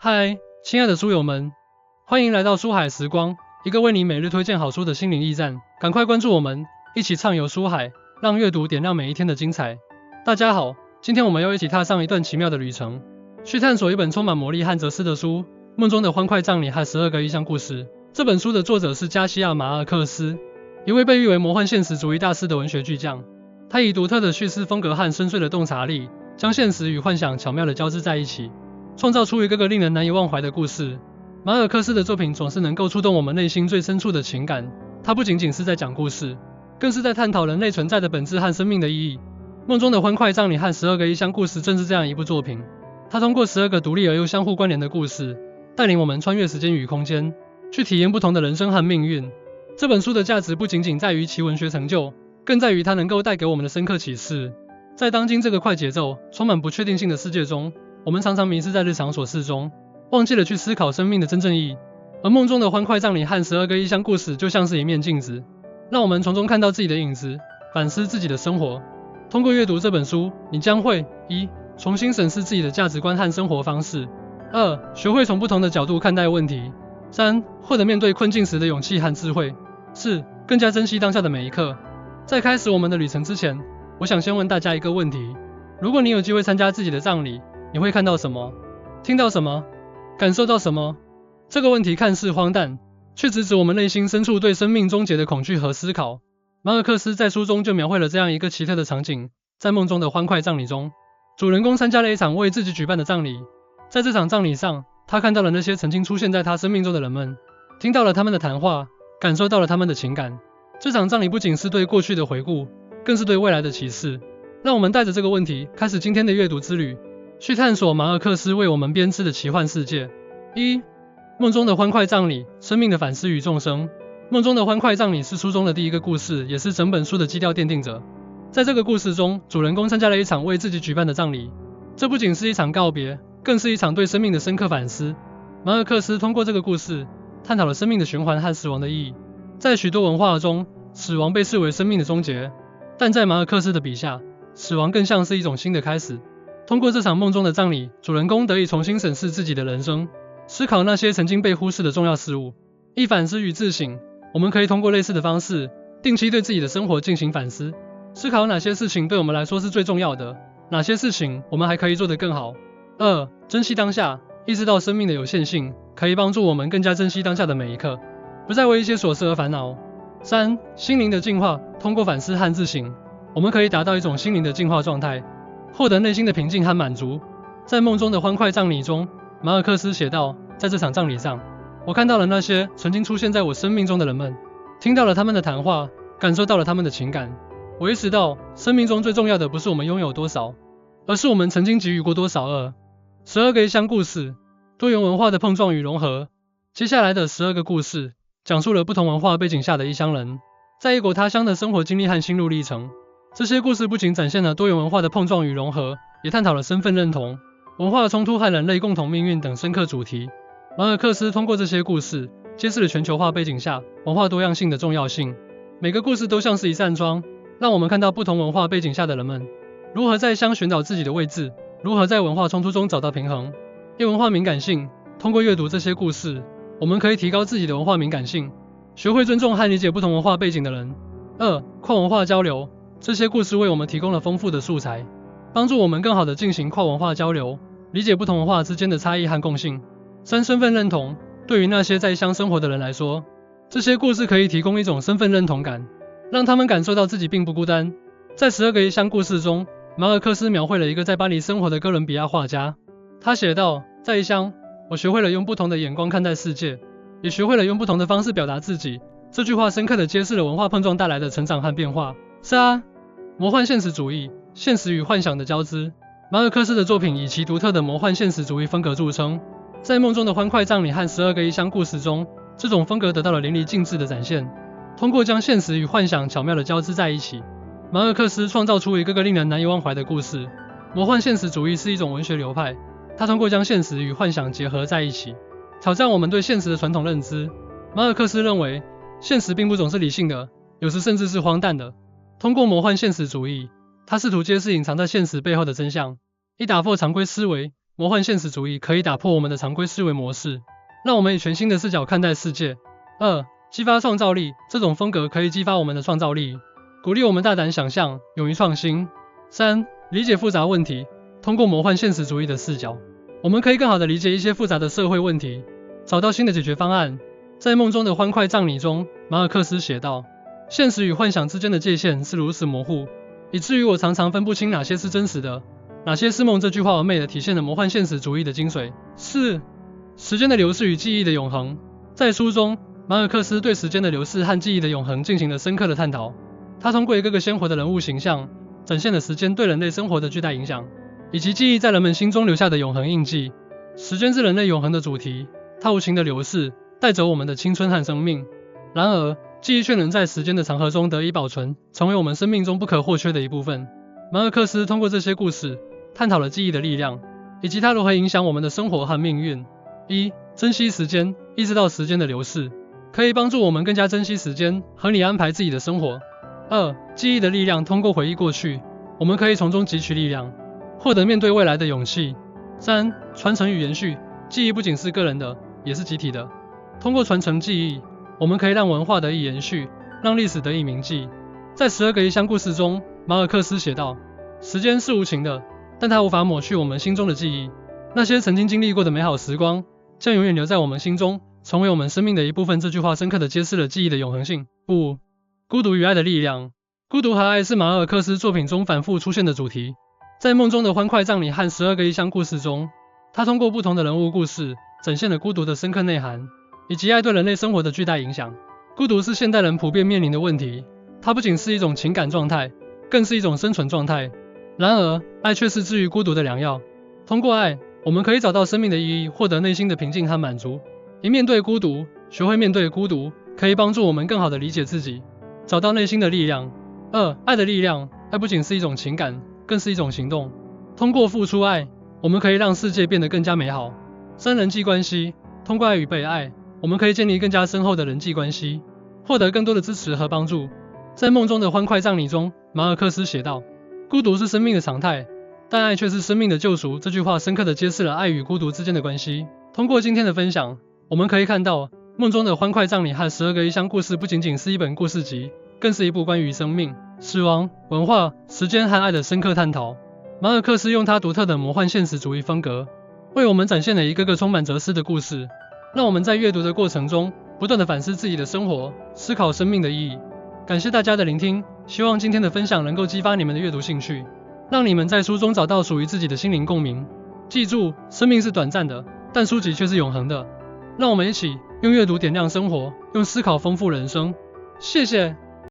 嗨，亲爱的书友们，欢迎来到书海时光，一个为你每日推荐好书的心灵驿站。赶快关注我们，一起畅游书海，让阅读点亮每一天的精彩。大家好，今天我们又一起踏上一段奇妙的旅程，去探索一本充满魔力和哲思的书《梦中的欢快葬礼和12个异乡故事》。这本书的作者是加西亚·马尔克斯，一位被誉为魔幻现实主义大师的文学巨匠。他以独特的叙事风格和深邃的洞察力，将现实与幻想巧妙地交织在一起，创造出一个个令人难以忘怀的故事。马尔克斯的作品总是能够触动我们内心最深处的情感，他不仅仅是在讲故事，更是在探讨人类存在的本质和生命的意义。梦中的欢快葬礼和12个异乡故事正是这样一部作品，它通过12个独立而又相互关联的故事，带领我们穿越时间与空间，去体验不同的人生和命运。这本书的价值不仅仅在于其文学成就，更在于它能够带给我们的深刻启示。在当今这个快节奏、充满不确定性的世界中，我们常常迷失在日常琐事中，忘记了去思考生命的真正意义。而梦中的欢快葬礼和12个异乡故事就像是一面镜子，让我们从中看到自己的影子，反思自己的生活。通过阅读这本书，你将会1. 重新审视自己的价值观和生活方式； 2. 学会从不同的角度看待问题； 3. 获得面对困境时的勇气和智慧； 4. 更加珍惜当下的每一刻。在开始我们的旅程之前，我想先问大家一个问题：如果你有机会参加自己的葬礼，你会看到什么？听到什么？感受到什么？这个问题看似荒诞，却直指我们内心深处对生命终结的恐惧和思考。马尔克斯在书中就描绘了这样一个奇特的场景：在梦中的欢快葬礼中，主人公参加了一场为自己举办的葬礼。在这场葬礼上，他看到了那些曾经出现在他生命中的人们，听到了他们的谈话，感受到了他们的情感。这场葬礼不仅是对过去的回顾，更是对未来的启示。让我们带着这个问题开始今天的阅读之旅，去探索马尔克斯为我们编织的奇幻世界。1. 梦中的欢快葬礼，生命的反思与众生。梦中的欢快葬礼是书中的第一个故事，也是整本书的基调奠定者。在这个故事中，主人公参加了一场为自己举办的葬礼，这不仅是一场告别，更是一场对生命的深刻反思。马尔克斯通过这个故事，探讨了生命的循环和死亡的意义。在许多文化中，死亡被视为生命的终结，但在马尔克斯的笔下，死亡更像是一种新的开始。通过这场梦中的葬礼，主人公得以重新审视自己的人生，思考那些曾经被忽视的重要事物。一反思与自省，我们可以通过类似的方式，定期对自己的生活进行反思，思考哪些事情对我们来说是最重要的，哪些事情我们还可以做得更好。2. 珍惜当下，意识到生命的有限性，可以帮助我们更加珍惜当下的每一刻，不再为一些琐事而烦恼。3. 心灵的进化，通过反思和自省，我们可以达到一种心灵的进化状态，获得内心的平静和满足。在梦中的欢快葬礼中，马尔克斯写道，在这场葬礼上，我看到了那些曾经出现在我生命中的人们，听到了他们的谈话，感受到了他们的情感。我意识到，生命中最重要的不是我们拥有多少，而是我们曾经给予过多少。12个异乡故事，多元文化的碰撞与融合。接下来的12个故事，讲述了不同文化背景下的异乡人在异国他乡的生活经历和心路历程。这些故事不仅展现了多元文化的碰撞与融合，也探讨了身份认同、文化冲突和人类共同命运等深刻主题。马尔克斯通过这些故事，揭示了全球化背景下文化多样性的重要性。每个故事都像是一扇窗，让我们看到不同文化背景下的人们如何在异乡寻找自己的位置，如何在文化冲突中找到平衡。文化敏感性，通过阅读这些故事，我们可以提高自己的文化敏感性，学会尊重和理解不同文化背景的人。2. 跨文化交流，这些故事为我们提供了丰富的素材，帮助我们更好地进行跨文化交流，理解不同文化之间的差异和共性。3. 身份认同，对于那些在异乡生活的人来说，这些故事可以提供一种身份认同感，让他们感受到自己并不孤单。在12个异乡故事中，马尔克斯描绘了一个在巴黎生活的哥伦比亚画家。他写道，在异乡，我学会了用不同的眼光看待世界，也学会了用不同的方式表达自己。这句话深刻地揭示了文化碰撞带来的成长和变化。3. 魔幻现实主义，现实与幻想的交织。马尔克斯的作品以其独特的魔幻现实主义风格著称，在梦中的欢快葬礼和12个异乡故事中，这种风格得到了淋漓尽致的展现。通过将现实与幻想巧妙地交织在一起，马尔克斯创造出一个个令人难以忘怀的故事。魔幻现实主义是一种文学流派，它通过将现实与幻想结合在一起，挑战我们对现实的传统认知。马尔克斯认为，现实并不总是理性的，有时甚至是荒诞的。通过魔幻现实主义，他试图揭示隐藏在现实背后的真相，以打破常规思维，魔幻现实主义可以打破我们的常规思维模式，让我们以全新的视角看待世界。2. 激发创造力，这种风格可以激发我们的创造力，鼓励我们大胆想象，勇于创新。3. 理解复杂问题，通过魔幻现实主义的视角，我们可以更好地理解一些复杂的社会问题，找到新的解决方案。在梦中的欢快葬礼中，马尔克斯写道，现实与幻想之间的界限是如此模糊，以至于我常常分不清哪些是真实的，哪些是梦。这句话完美地体现了魔幻现实主义的精髓。4. 时间的流逝与记忆的永恒，在书中，马尔克斯对时间的流逝和记忆的永恒进行了深刻的探讨。他通过一个个鲜活的人物形象，展现了时间对人类生活的巨大影响，以及记忆在人们心中留下的永恒印记。时间是人类永恒的主题，它无情的流逝，带走我们的青春和生命。然而，记忆却能在时间的长河中得以保存，成为我们生命中不可或缺的一部分。马尔克斯通过这些故事，探讨了记忆的力量，以及它如何影响我们的生活和命运。1. 珍惜时间，意识到时间的流逝，可以帮助我们更加珍惜时间，合理安排自己的生活。2. 记忆的力量，通过回忆过去，我们可以从中汲取力量，获得面对未来的勇气。3. 传承与延续，记忆不仅是个人的，也是集体的。通过传承记忆，我们可以让文化得以延续，让历史得以铭记。在12个异乡故事中，马尔克斯写道，时间是无情的，但它无法抹去我们心中的记忆。那些曾经经历过的美好时光，将永远留在我们心中，成为我们生命的一部分。这句话深刻地揭示了记忆的永恒性。5. 孤独与爱的力量，孤独和爱是马尔克斯作品中反复出现的主题。在梦中的欢快葬礼和12个异乡故事中，他通过不同的人物故事，展现了孤独的深刻内涵，以及爱对人类生活的巨大影响。孤独是现代人普遍面临的问题，它不仅是一种情感状态，更是一种生存状态。然而，爱却是治愈孤独的良药。通过爱，我们可以找到生命的意义，获得内心的平静和满足。一面对孤独，学会面对孤独，可以帮助我们更好地理解自己，找到内心的力量。2. 爱的力量，爱不仅是一种情感，更是一种行动。通过付出爱，我们可以让世界变得更加美好。3. 人际关系，通过爱与被爱，我们可以建立更加深厚的人际关系，获得更多的支持和帮助。在梦中的欢快葬礼中，马尔克斯写道，孤独是生命的常态，但爱却是生命的救赎。这句话深刻地揭示了爱与孤独之间的关系。通过今天的分享，我们可以看到，梦中的欢快葬礼和12个异乡故事不仅仅是一本故事集，更是一部关于生命、死亡、文化、时间和爱的深刻探讨。马尔克斯用他独特的魔幻现实主义风格，为我们展现了一个个充满哲思的故事，让我们在阅读的过程中，不断地反思自己的生活，思考生命的意义。感谢大家的聆听，希望今天的分享能够激发你们的阅读兴趣，让你们在书中找到属于自己的心灵共鸣。记住，生命是短暂的，但书籍却是永恒的。让我们一起用阅读点亮生活，用思考丰富人生。谢谢。